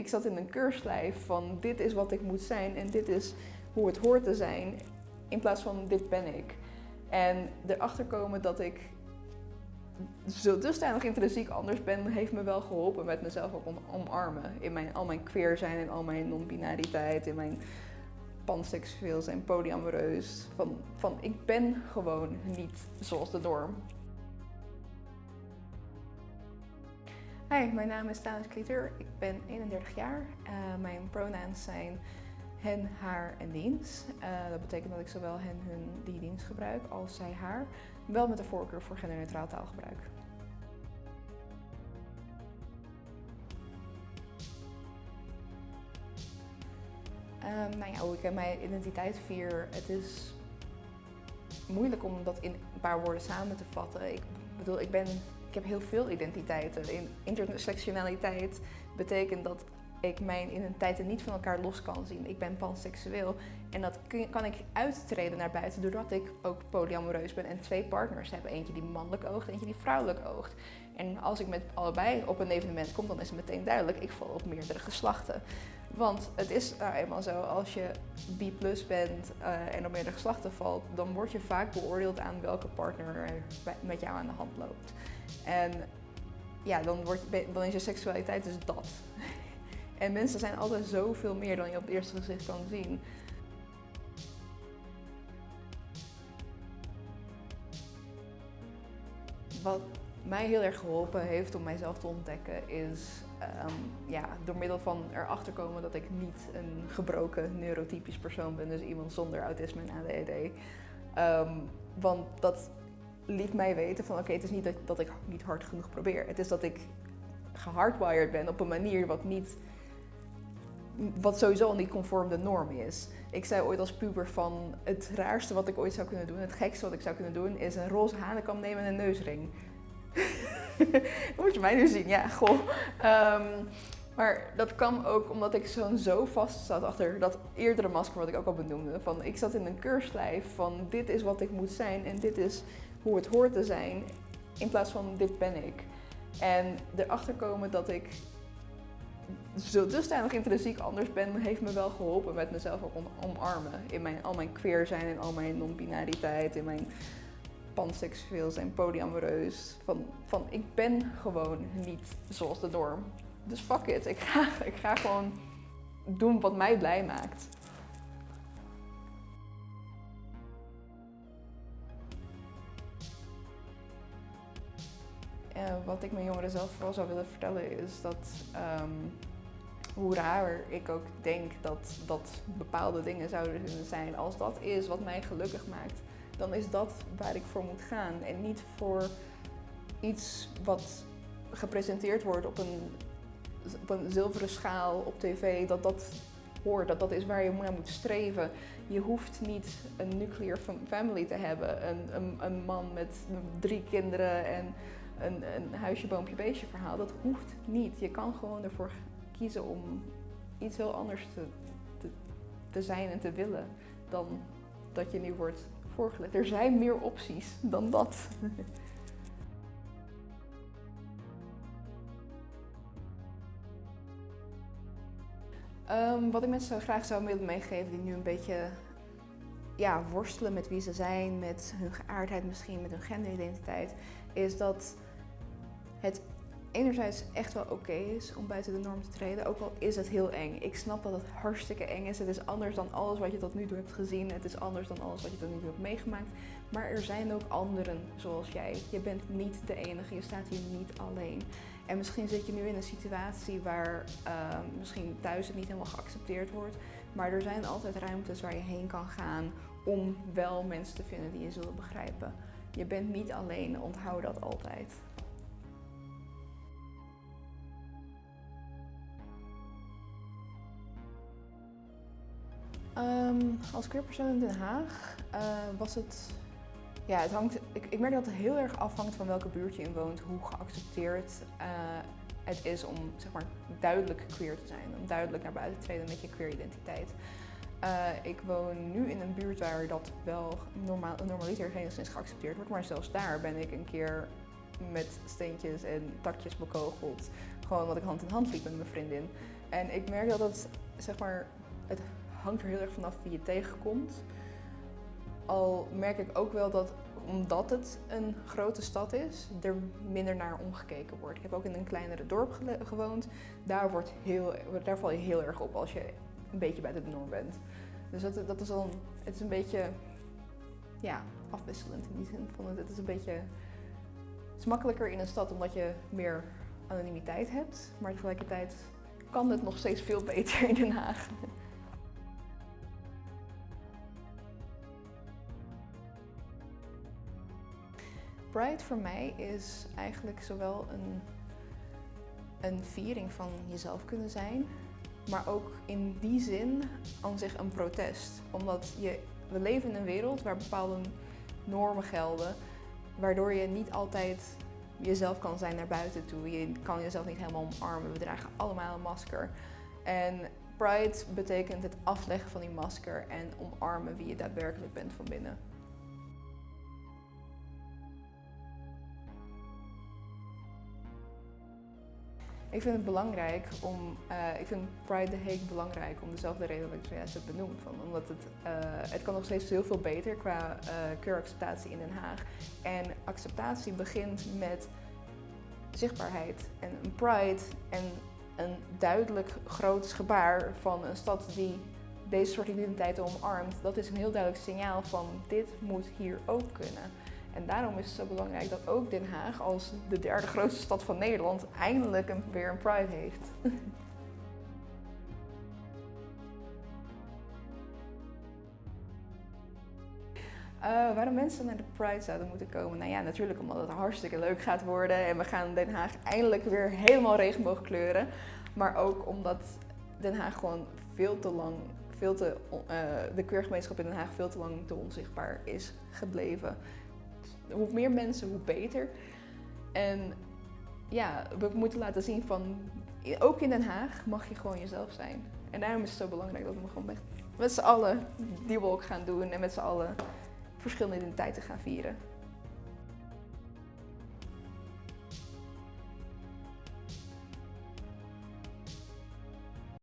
Ik zat in een keurslijf van dit is wat ik moet zijn en dit is hoe het hoort te zijn, in plaats van dit ben ik. En erachter komen dat ik zo dusdanig intrinsiek anders ben, heeft me wel geholpen met mezelf ook omarmen. In al mijn queer zijn, in al mijn non-binariteit, in mijn panseksueel zijn, polyamoreus. Van ik ben gewoon niet zoals de norm. Hi, mijn naam is Tanis Klieter. Ik ben 31 jaar. Mijn pronouns zijn hen, haar en diens. Dat betekent dat ik zowel hen, hun, die dienst gebruik als zij, haar. Wel met de voorkeur voor genderneutraal taalgebruik. Hoe ik mijn identiteit vier, het is moeilijk om dat in een paar woorden samen te vatten. Ik heb heel veel identiteiten. Intersectionaliteit betekent dat ik mijn identiteiten niet van elkaar los kan zien. Ik ben panseksueel en dat kan ik uittreden naar buiten doordat ik ook polyamoreus ben en 2 partners heb. Eentje die mannelijk oogt, eentje die vrouwelijk oogt. En als ik met allebei op een evenement kom, dan is het meteen duidelijk, ik val op meerdere geslachten. Want het is nou eenmaal zo, als je B+ bent en op meerdere geslachten valt, dan word je vaak beoordeeld aan welke partner er met jou aan de hand loopt. En ja, dan is je seksualiteit dus dat. En mensen zijn altijd zoveel meer dan je op het eerste gezicht kan zien. Wat mij heel erg geholpen heeft om mijzelf te ontdekken is door middel van erachter komen dat ik niet een gebroken neurotypisch persoon ben, dus iemand zonder autisme en ADHD. Want dat liet mij weten van oké, het is niet dat ik niet hard genoeg probeer. Het is dat ik gehardwired ben op een manier wat sowieso al niet conform de norm is. Ik zei ooit als puber van het raarste wat ik ooit zou kunnen doen, het gekste wat ik zou kunnen doen, is een roze hanenkam nemen en een neusring. Moet je mij nu zien, ja, goh. Maar dat kwam ook omdat ik zo vast zat achter dat eerdere masker wat ik ook al benoemde. Van ik zat in een keurslijf van dit is wat ik moet zijn en dit is hoe het hoort te zijn, in plaats van dit ben ik. En erachter komen dat ik zo dusdanig intrinsiek anders ben, heeft me wel geholpen met mezelf ook omarmen. In al mijn queer zijn, in al mijn non-binariteit, in mijn panseksueel zijn, polyamoreus. Van ik ben gewoon niet zoals de norm. Dus fuck it, ik ga gewoon doen wat mij blij maakt. Wat ik mijn jongeren zelf vooral zou willen vertellen is dat hoe raar ik ook denk dat bepaalde dingen zouden kunnen zijn, als dat is wat mij gelukkig maakt, dan is dat waar ik voor moet gaan. En niet voor iets wat gepresenteerd wordt op een zilveren schaal op tv, dat hoort, dat is waar je naar moet streven. Je hoeft niet een nuclear family te hebben, een man met 3 kinderen en een huisje, boompje, beestje verhaal. Dat hoeft niet. Je kan gewoon ervoor kiezen om iets heel anders te zijn en te willen dan dat je nu wordt voorgelegd. Er zijn meer opties dan dat. Wat ik mensen graag zou willen meegeven die nu een beetje worstelen met wie ze zijn, met hun geaardheid misschien, met hun genderidentiteit, is dat het enerzijds echt wel oké is om buiten de norm te treden, ook al is het heel eng. Ik snap dat het hartstikke eng is. Het is anders dan alles wat je tot nu toe hebt gezien. Het is anders dan alles wat je tot nu toe hebt meegemaakt. Maar er zijn ook anderen zoals jij. Je bent niet de enige. Je staat hier niet alleen. En misschien zit je nu in een situatie waar misschien thuis het niet helemaal geaccepteerd wordt. Maar er zijn altijd ruimtes waar je heen kan gaan om wel mensen te vinden die je zullen begrijpen. Je bent niet alleen. Onthoud dat altijd. Als queer persoon in Den Haag was het... Ja, het hangt... Ik merk dat het heel erg afhangt van welke buurt je in woont, hoe geaccepteerd het is om zeg maar duidelijk queer te zijn. Om duidelijk naar buiten te treden met je queer identiteit. Ik woon nu in een buurt waar dat wel normaliter enigszins geaccepteerd wordt, maar zelfs daar ben ik een keer met steentjes en takjes bekogeld. Gewoon omdat ik hand in hand liep met mijn vriendin. En ik merk dat het, zeg maar, het hangt er heel erg vanaf wie je tegenkomt. Al merk ik ook wel dat, omdat het een grote stad is, er minder naar omgekeken wordt. Ik heb ook in een kleinere dorp gewoond. Daar val je heel erg op als je een beetje buiten de norm bent. Dus dat is al, het is een beetje, ja, afwisselend in die zin. Het is een beetje, het is makkelijker in een stad omdat je meer anonimiteit hebt. Maar tegelijkertijd kan het nog steeds veel beter in Den Haag. Pride voor mij is eigenlijk zowel een viering van jezelf kunnen zijn, maar ook in die zin aan zich een protest. Omdat we leven in een wereld waar bepaalde normen gelden, waardoor je niet altijd jezelf kan zijn naar buiten toe. Je kan jezelf niet helemaal omarmen. We dragen allemaal een masker. En Pride betekent het afleggen van die masker en omarmen wie je daadwerkelijk bent van binnen. Ik vind het belangrijk ik vind Pride the Hague belangrijk om dezelfde reden dat ik zojuist heb benoemd. Omdat het kan nog steeds heel veel beter qua queer-acceptatie in Den Haag. En acceptatie begint met zichtbaarheid en een Pride en een duidelijk groot gebaar van een stad die deze soort identiteiten omarmt. Dat is een heel duidelijk signaal van dit moet hier ook kunnen. En daarom is het zo belangrijk dat ook Den Haag als de derde grootste stad van Nederland eindelijk weer een Pride heeft. Waarom mensen naar de Pride zouden moeten komen? Nou ja, natuurlijk omdat het hartstikke leuk gaat worden en we gaan Den Haag eindelijk weer helemaal regenboogkleuren. Maar ook omdat Den Haag gewoon de queergemeenschap in Den Haag veel te lang te onzichtbaar is gebleven. Hoe meer mensen, hoe beter. En ja, we moeten laten zien van, ook in Den Haag mag je gewoon jezelf zijn. En daarom is het zo belangrijk dat we gewoon met z'n allen die walk gaan doen en met z'n allen verschillende identiteiten gaan vieren.